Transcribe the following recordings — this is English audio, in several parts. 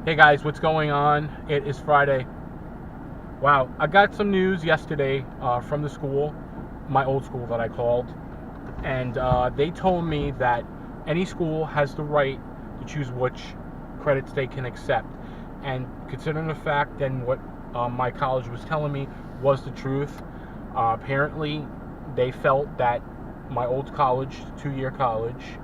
Hey guys, what's going on? It is Friday. Wow, I got some news yesterday from the school, my old school that I called, and they told me that any school has the right to choose which credits they can accept. And considering the fact then what my college was telling me was the truth, apparently they felt that my old college, 2-year college,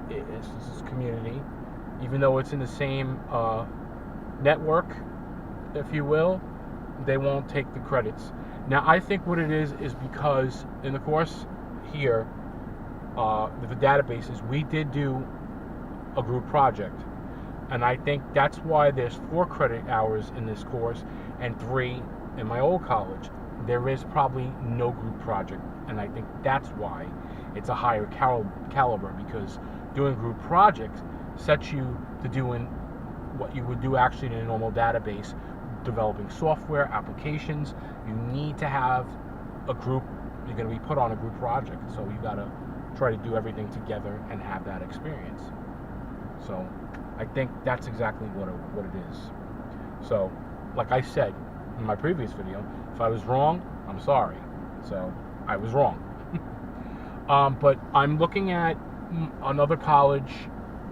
this is community, even though it's in the same network, if you will, they won't take the credits. Now, I think what it is because in the course here, the databases, we did do a group project. And I think that's why there's 4 credit hours in this course and 3 in my old college. There is probably no group project. And I think that's why it's a higher caliber, because doing group projects sets you to doing what you would do actually in a normal database, developing software, applications. You need to have a group. You're going to be put on a group project, so you got to try to do everything together and have that experience. So I think that's exactly what it is. So, like I said in my previous video, if I was wrong, I'm sorry. So I was wrong. But I'm looking at another college,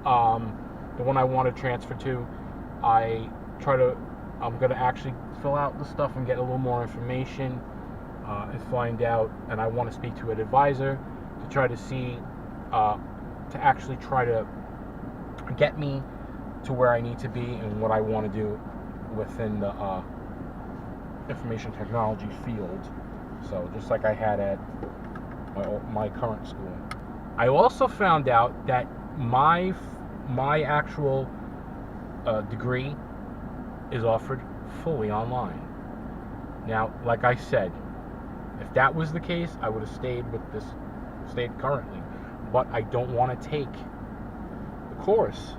the one I want to transfer to. I'm going to actually fill out the stuff and get a little more information and find out, and I want to speak to an advisor to try to see, to actually try to get me to where I need to be and what I want to do within the information technology field. So just like I had at my current school. I also found out that my actual degree is offered fully online. Now, like I said, if that was the case, I would have stayed currently. But I don't want to take the course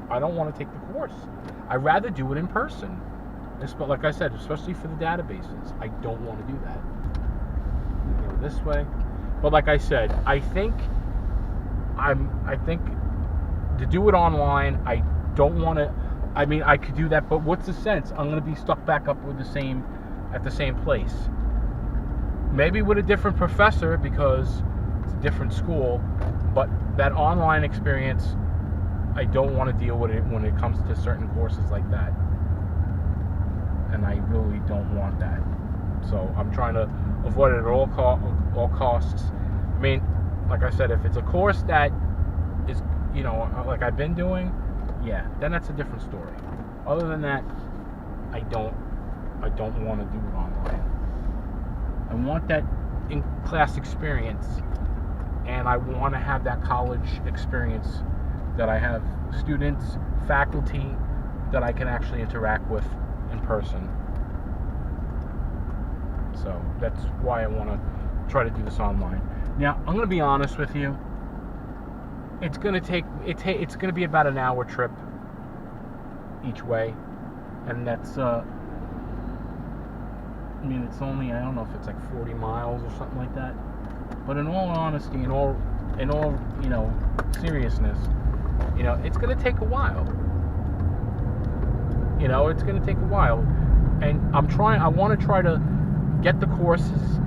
I don't want to take the course. I'd rather do it in person. But like I said, especially for the databases, I don't want to do that. Go this way. But like I said, I think to do it online, I don't want to. I mean, I could do that, but what's the sense? I'm going to be stuck back up with at the same place. Maybe with a different professor because it's a different school, but that online experience, I don't want to deal with it when it comes to certain courses like that. And I really don't want that. So I'm trying to avoid it at all costs. I mean, like I said, if it's a course that is, like I've been doing, yeah, then that's a different story. Other than that, I don't want to do it online. I want that in-class experience, and I want to have that college experience that I have students, faculty that I can actually interact with in person. So that's why I want to try to do this online. Now, I'm going to be honest with you. It's going to be about an hour trip each way, and that's it's only, I don't know if it's like 40 miles or something like that. But in all honesty, in all seriousness, it's going to take a while. It's going to take a while, and I want to try to get the courses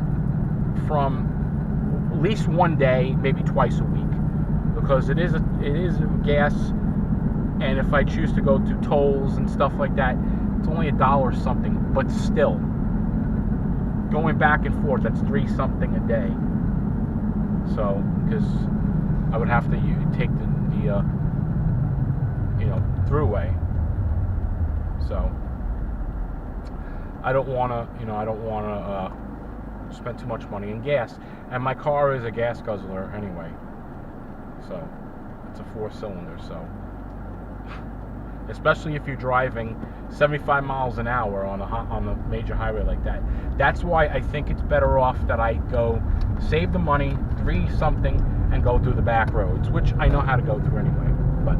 from at least one day, maybe twice a week, because it is gas, and if I choose to go through tolls and stuff like that, it's only $1 something, but still, going back and forth, that's $3 something a day. So, because I would have to take the throughway. So I don't want to spend too much money in gas, and my car is a gas guzzler anyway. So it's a 4-cylinder. So especially if you're driving 75 miles an hour on a major highway like that, that's why I think it's better off that I go save the money, $3 something, and go through the back roads, which I know how to go through anyway. But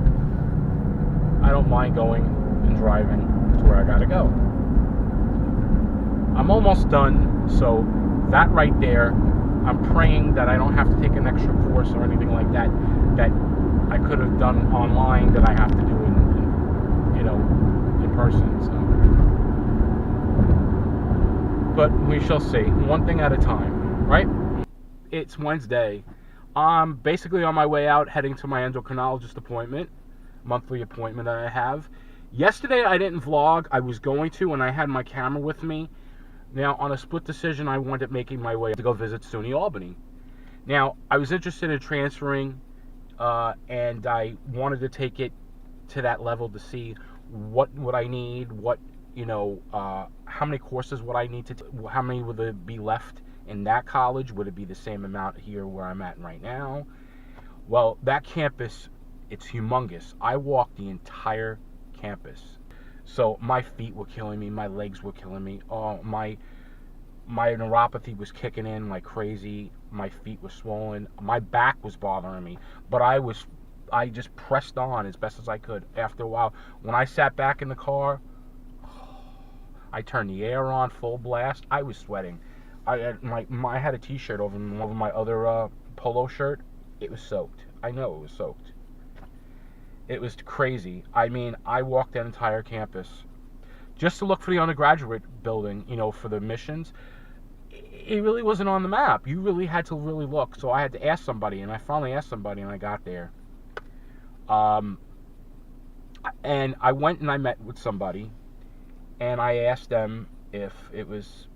I don't mind going and driving to where I gotta go. I'm almost done, so that right there, I'm praying that I don't have to take an extra course or anything like that, that I could have done online that I have to do in person. So, but we shall see. One thing at a time, right? It's Wednesday. I'm basically on my way out, heading to my endocrinologist appointment, monthly appointment that I have. Yesterday I didn't vlog. I was going to, and I had my camera with me. Now, on a split decision, I wound up making my way to go visit SUNY Albany. Now, I was interested in transferring, and I wanted to take it to that level to see what would I need, how many courses would I need how many would there be left in that college? Would it be the same amount here where I'm at right now? Well, that campus, it's humongous. I walked the entire campus. So my feet were killing me, my legs were killing me. Oh, my neuropathy was kicking in like crazy. My feet were swollen. My back was bothering me, but I just pressed on as best as I could. After a while, when I sat back in the car, I turned the air on full blast. I was sweating. I had a t-shirt over my other polo shirt. It was soaked. I know it was soaked. It was crazy. I mean, I walked that entire campus just to look for the undergraduate building, for the missions. It really wasn't on the map. You really had to really look. So I had to ask somebody, and I finally asked somebody, and I got there. And I went and I met with somebody, and I asked them if it was,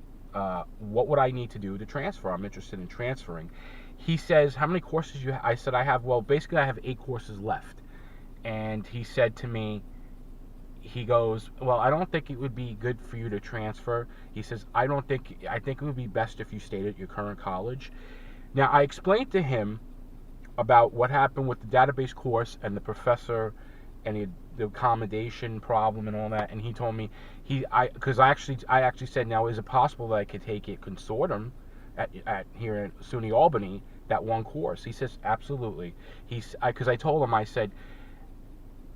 what would I need to do to transfer? I'm interested in transferring. He says, how many courses you have? I said, I have 8 courses left. And he said to me, he goes, well, I don't think it would be good for you to transfer. He says, I think it would be best if you stayed at your current college. Now, I explained to him about what happened with the database course and the professor and the accommodation problem and all that, and he told me I actually said, now is it possible that I could take it consortium at here at SUNY Albany, that one course? He says absolutely. Because I told him, I said,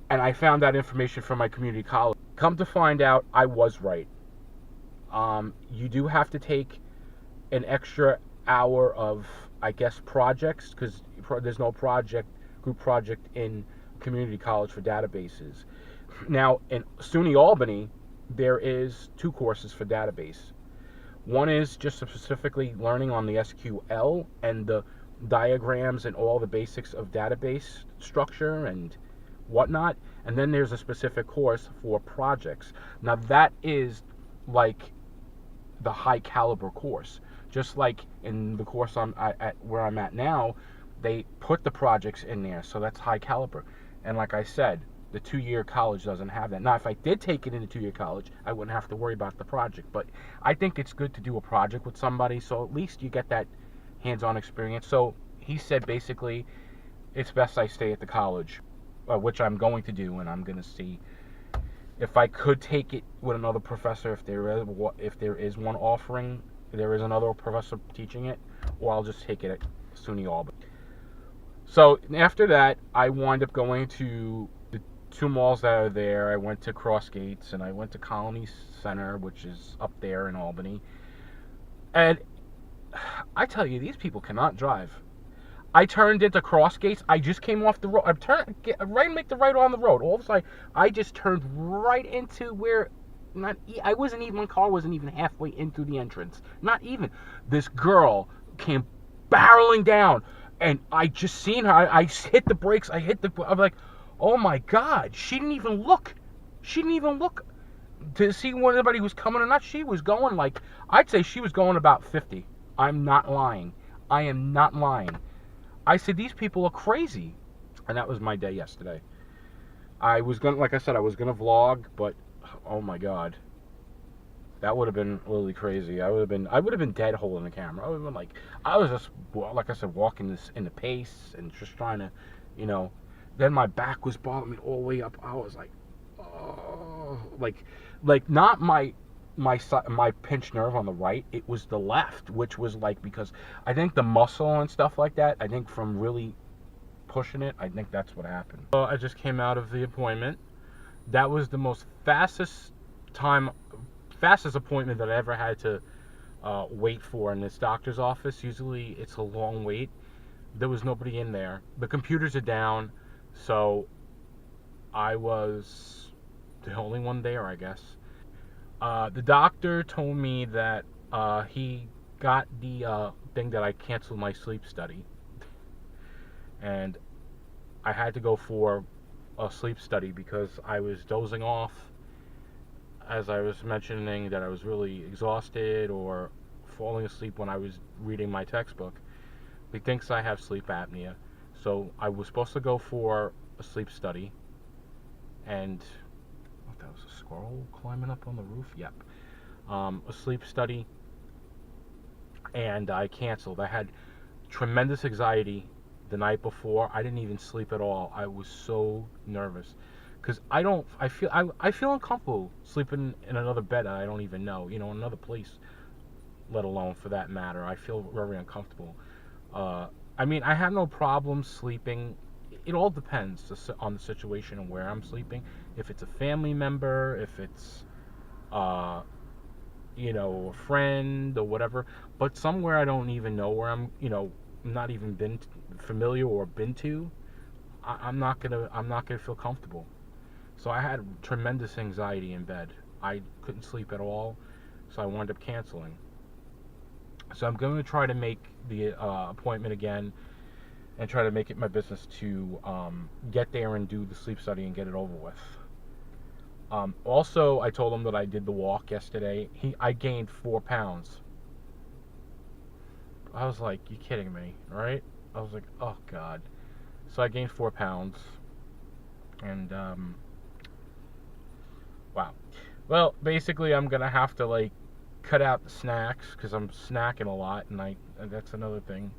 and I found that information from my community college. Come to find out, I was right. You do have to take an extra hour of, I guess, projects, because there's no group project in community college for databases. Now, in SUNY Albany, there is 2 courses for database. One is just specifically learning on the SQL and the diagrams and all the basics of database structure and whatnot, and then there's a specific course for projects. Now that is like the high caliber course. Just like in the course where I'm at now, they put the projects in there, so that's high caliber. And like I said, the 2-year college doesn't have that. Now, if I did take it in a 2-year college, I wouldn't have to worry about the project. But I think it's good to do a project with somebody, so at least you get that hands-on experience. So he said basically, it's best I stay at the college, which I'm going to do, and I'm going to see if I could take it with another professor, if there is one offering, there is another professor teaching it, or I'll just take it at SUNY Albany. So after that, I wind up going to the 2 malls that are there. I went to Crossgates, and I went to Colony Center, which is up there in Albany. And I tell you, these people cannot drive. I turned into Crossgates. I just came off the road. Make the right on the road. All of a sudden, I just turned right into where, my car wasn't even halfway into the entrance. Not even. This girl came barreling down, and I just seen her. I hit the brakes. I'm like, oh my God. She didn't even look. To see when anybody was coming or not. She was going like, I'd say she was going about 50. I'm not lying. I am not lying. I said, these people are crazy. And that was my day yesterday. Like I said, I was gonna vlog, but oh my God, that would have been really crazy. I would have been dead holding the camera. I would have been like, I was just, like I said, walking this in the pace and just trying to, then my back was bothering me all the way up. I was like, oh, like not my pinched nerve on the right, it was the left, which was like, because I think the muscle and stuff like that, I think from really pushing it, I think that's what happened. So I just came out of the appointment. That was the most fastest appointment that I ever had to wait for in this doctor's office. Usually it's a long wait. There was nobody in there. The computers are down, So I was the only one there, I guess. The doctor told me that he got the thing that I canceled my sleep study, and I had to go for a sleep study because I was dozing off as I was mentioning that I was really exhausted or falling asleep when I was reading my textbook. He thinks I have sleep apnea. So I was supposed to go for a sleep study, and what, that was a squirrel climbing up on the roof? Yep. A sleep study, and I canceled. I had tremendous anxiety the night before. I didn't even sleep at all. I was so nervous because I feel uncomfortable sleeping in another bed that I don't even know, another place, let alone for that matter. I feel very uncomfortable. Uh, I mean, I have no problem sleeping. It all depends on the situation and where I'm sleeping. If it's a family member, if it's uh, a friend or whatever. But somewhere I don't even know where not even been familiar or been to, I'm not gonna feel comfortable. So I had tremendous anxiety in bed. I couldn't sleep at all, so I wound up canceling. So I'm going to try to make the appointment again and try to make it my business to get there and do the sleep study and get it over with. Also, I told him that I did the walk yesterday. I gained 4 pounds. I was like, you kidding me, right? I was like, oh god. So I gained 4 pounds, and wow. Well, basically, I'm gonna have to like cut out the snacks because I'm snacking a lot, and that's another thing.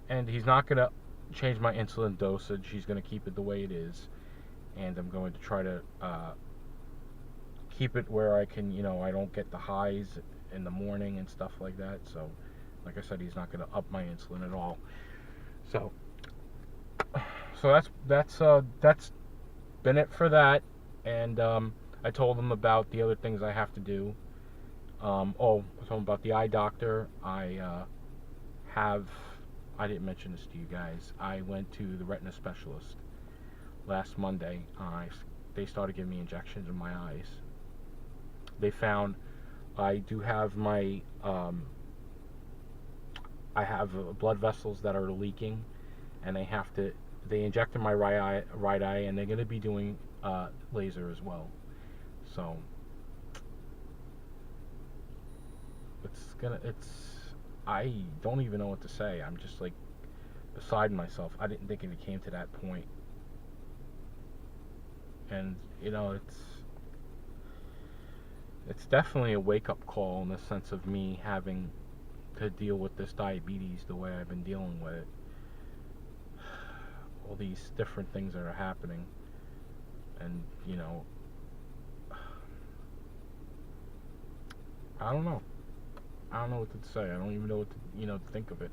And he's not gonna change my insulin dosage. He's gonna keep it the way it is, and I'm going to try to keep it where I can, I don't get the highs in the morning and stuff like that. So, like I said, he's not gonna up my insulin at all. So, that's been it for that. And I told him about the other things I have to do. I told him about the eye doctor. Have I didn't mention this to you guys. I went to the retina specialist last Monday. They started giving me injections in my eyes. They found I do have I have blood vessels that are leaking, and they injected my right eye, and they're going to be doing laser as well. So it's I don't even know what to say. I'm just like beside myself. I didn't think it came to that point. And it's definitely a wake up call in the sense of me having to deal with this diabetes the way I've been dealing with it. All these different things that are happening, and I don't know. I don't know what to say. I don't even know what to think of it.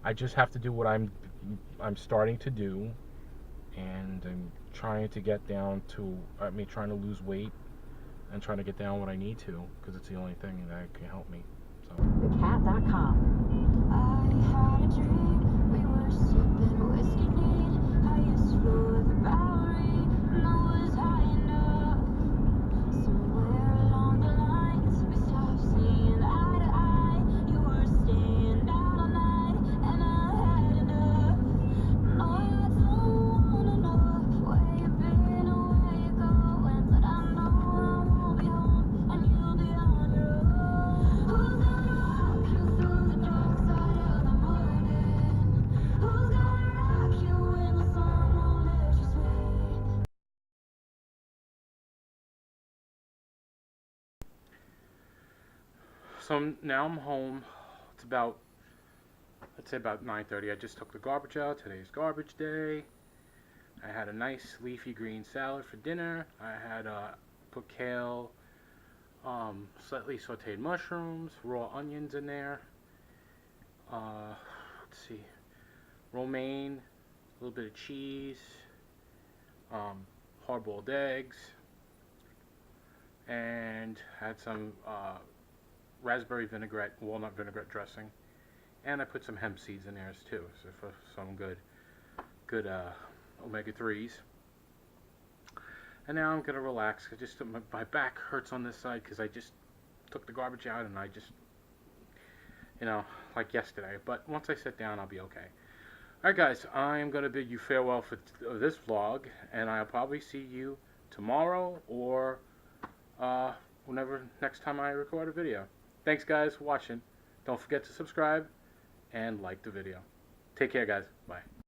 I just have to do what I'm starting to do, and I'm trying to get down to trying to lose weight and trying to get down what I need to because it's the only thing that can help me. So. TheCat.com. I had a dream. We were sipping whiskey neat. Highest floor of the Bowery. No was high enough. Somewhere along the lines, we stopped seeing eye to eye. You were staying out all night, and I had enough. No, I don't wanna know where you've been or where you're going, but I know I won't be home, and you'll be on your own. Who's gonna walk you through the dark side of the morning? Who's gonna rock you when the sun won't let you sleep? So now I'm home. It's about, let's say about 9:30. I just took the garbage out. Today's garbage day. I had a nice leafy green salad for dinner. I had put kale, slightly sauteed mushrooms, raw onions in there. Let's see, romaine, a little bit of cheese, hard-boiled eggs, and had some raspberry vinaigrette, walnut vinaigrette dressing, and I put some hemp seeds in there too, so for some good omega-3s. And now I'm gonna relax. My back hurts on this side because I just took the garbage out and I just, like yesterday. But once I sit down, I'll be okay. Alright guys, I am going to bid you farewell for this vlog, and I'll probably see you tomorrow or whenever next time I record a video. Thanks guys for watching. Don't forget to subscribe and like the video. Take care guys. Bye.